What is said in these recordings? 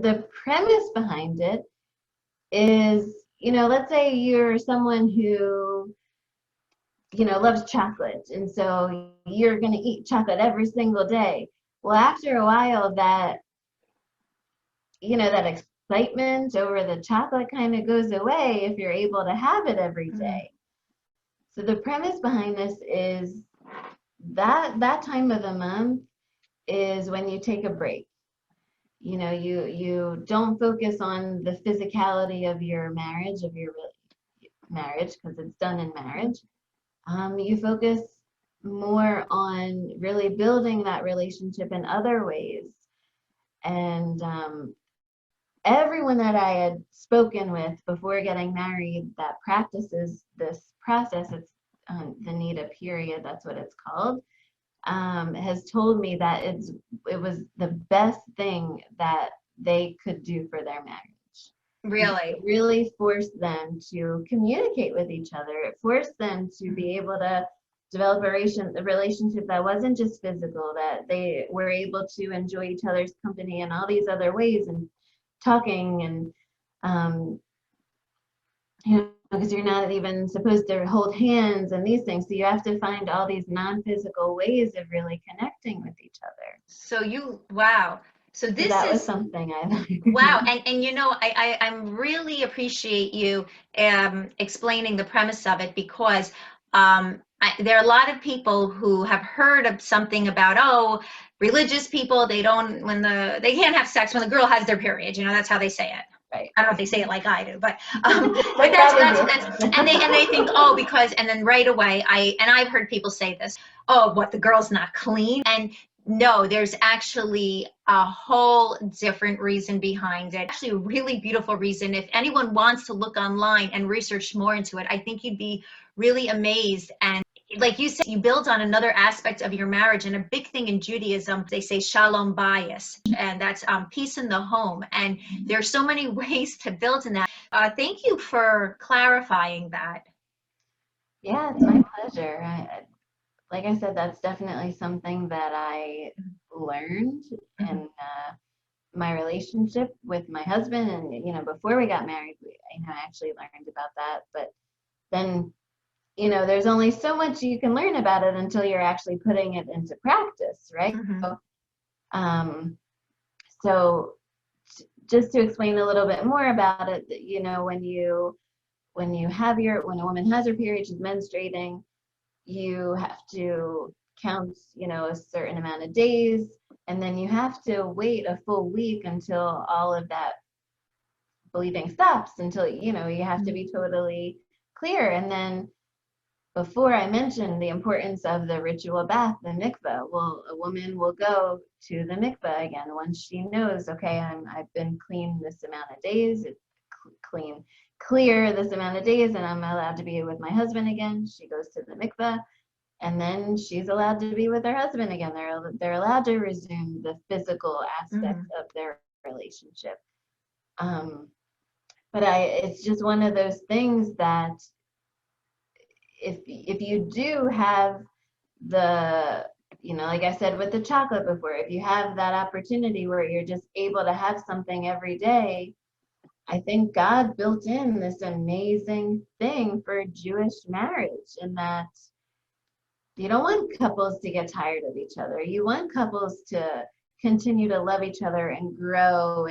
The premise behind it is, let's say you're someone who, loves chocolate, and so you're going to eat chocolate every single day. Well, after a while, that excitement over the chocolate kind of goes away if you're able to have it every day. So the premise behind this is that time of the month is when you take a break. You don't focus on the physicality of your marriage, because it's done in marriage. You focus more on really building that relationship in other ways. And everyone that I had spoken with before getting married that practices this process, it's the Nita period, that's what it's called, has told me that it was the best thing that they could do for their marriage. Really? It really forced them to communicate with each other. It forced them to be able to develop a relationship that wasn't just physical, that they were able to enjoy each other's company in all these other ways, and talking, and because you're not even supposed to hold hands and these things. So you have to find all these non-physical ways of really connecting with each other. So wow. So that was something I learned. Wow. And I'm really appreciate you explaining the premise of it, because there are a lot of people who have heard of something about, religious people, they can't have sex when the girl has their period. That's how they say it. Right. I don't know if they say it like I do, but that's and they think, because, and then right away I've heard people say this, what, the girl's not clean? And no, there's actually a whole different reason behind it. Actually, a really beautiful reason. If anyone wants to look online and research more into it, I think you'd be really amazed. And like you said, you build on another aspect of your marriage. And a big thing in Judaism, they say shalom bayis, and that's peace in the home. And there's so many ways to build in that. Thank you for clarifying that. Yeah, it's my pleasure. Like I said, that's definitely something that I learned in my relationship with my husband. And, before we got married, I actually learned about that. But then, there's only so much you can learn about it until you're actually putting it into practice, right? So just to explain a little bit more about it, when a woman has her period, she's menstruating, you have to count, a certain amount of days, and then you have to wait a full week until all of that bleeding stops, until, you have to be totally clear. And then before I mentioned the importance of the ritual bath, the mikveh, well, a woman will go to the mikveh again once she knows, okay, I've been clean this amount of days, it's clear this amount of days, and I'm allowed to be with my husband again. She goes to the mikveh, and then she's allowed to be with her husband again. They're allowed to resume the physical aspects of their relationship. But it's just one of those things that if you do have the, like I said with the chocolate before, if you have that opportunity where you're just able to have something every day, I think God built in this amazing thing for Jewish marriage, in that you don't want couples to get tired of each other. You want couples to continue to love each other and grow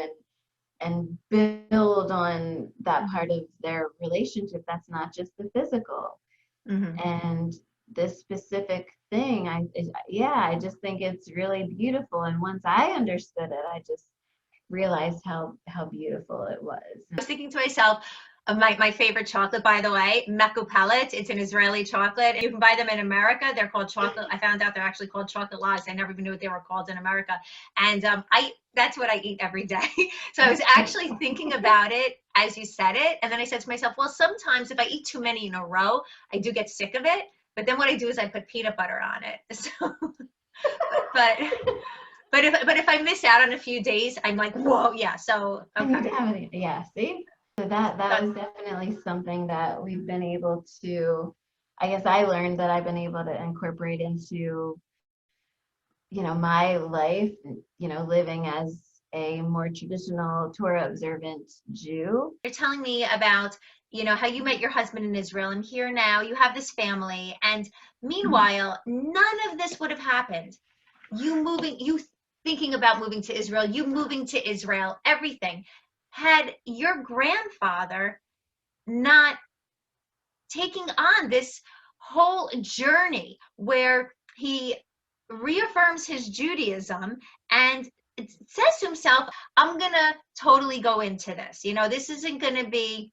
and build on that part of their relationship that's not just the physical. And this specific thing, I just think it's really beautiful. And once I understood it, I just realized how beautiful it was. I was thinking to myself, my favorite chocolate, by the way, mekupelet. It's an Israeli chocolate. You can buy them in America. They're called chocolate. I found out they're actually called chocolate laws. I never even knew what they were called in America. And that's what I eat every day. So I was actually thinking about it as you said it. And then I said to myself, well, sometimes if I eat too many in a row, I do get sick of it. But then what I do is I put peanut butter on it. So, but if I miss out on a few days, I'm like, whoa, yeah. So okay. Yeah, see? So that was definitely something that we've been able to, I guess I learned that I've been able to incorporate into, my life, living as a more traditional Torah observant Jew. You're telling me about, how you met your husband in Israel, and here now you have this family. And meanwhile, none of this would have happened. You thinking about moving to Israel, you moving to Israel, everything, had your grandfather not taking on this whole journey where he reaffirms his Judaism and it says to himself, I'm going to totally go into this. This isn't going to be,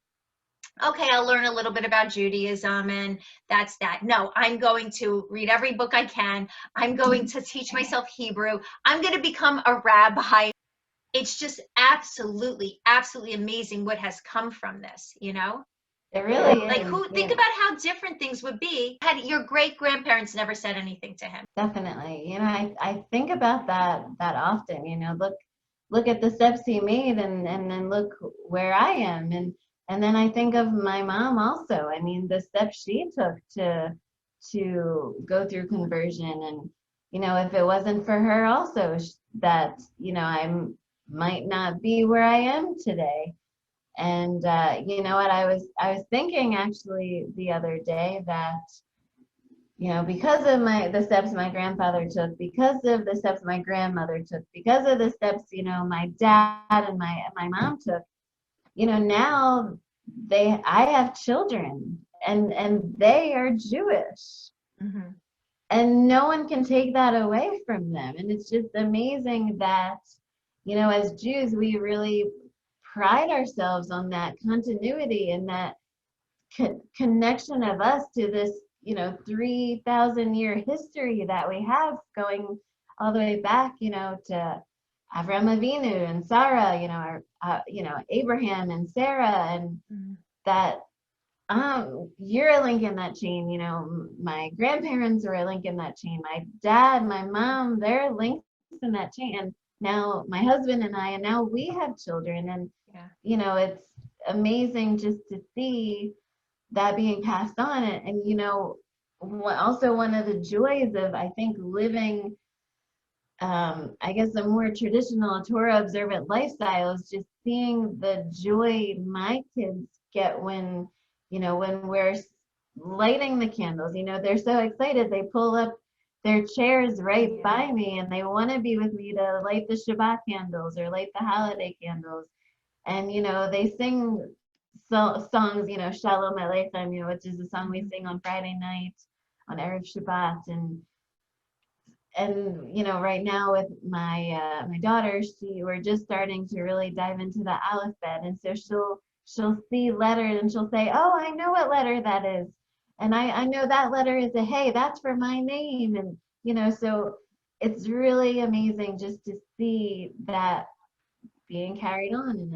okay, I'll learn a little bit about Judaism and that's that. No, I'm going to read every book I can. I'm going to teach myself Hebrew. I'm going to become a rabbi. It's just absolutely, absolutely amazing what has come from this, It really Like, is. think about how different things would be had your great grandparents never said anything to him. Definitely. I think about that often, look at the steps he made and then look where I am. And then I think of my mom also. I mean, the steps she took to go through conversion. And, if it wasn't for her also that, I might not be where I am today. And you know what, I was thinking actually the other day that, because of the steps my grandfather took, because of the steps my grandmother took, because of the steps, my dad and my mom took, now I have children and they are Jewish. Mm-hmm. And no one can take that away from them. And it's just amazing that, as Jews, we really pride ourselves on that continuity and that connection of us to this, 3,000-year history that we have going all the way back, to Avraham Avinu and Sarah, Abraham and Sarah, and that you're a link in that chain. My grandparents were a link in that chain. My dad, my mom, they're links in that chain. And now my husband and I, and now we have children. And, it's amazing just to see that being passed on. And also one of the joys of, I think, living, I guess, a more traditional Torah observant lifestyle is just seeing the joy my kids get when we're lighting the candles. They're so excited. They pull up their chairs right by me and they want to be with me to light the Shabbat candles or light the holiday candles. And, they sing songs, Shalom Aleichem, which is a song we sing on Friday night on Erev Shabbat. And right now with my daughter, we're just starting to really dive into the alphabet. And so she'll see letters and she'll say, oh, I know what letter that is. And I know that letter is a hey, that's for my name. And, so it's really amazing just to see that being carried on.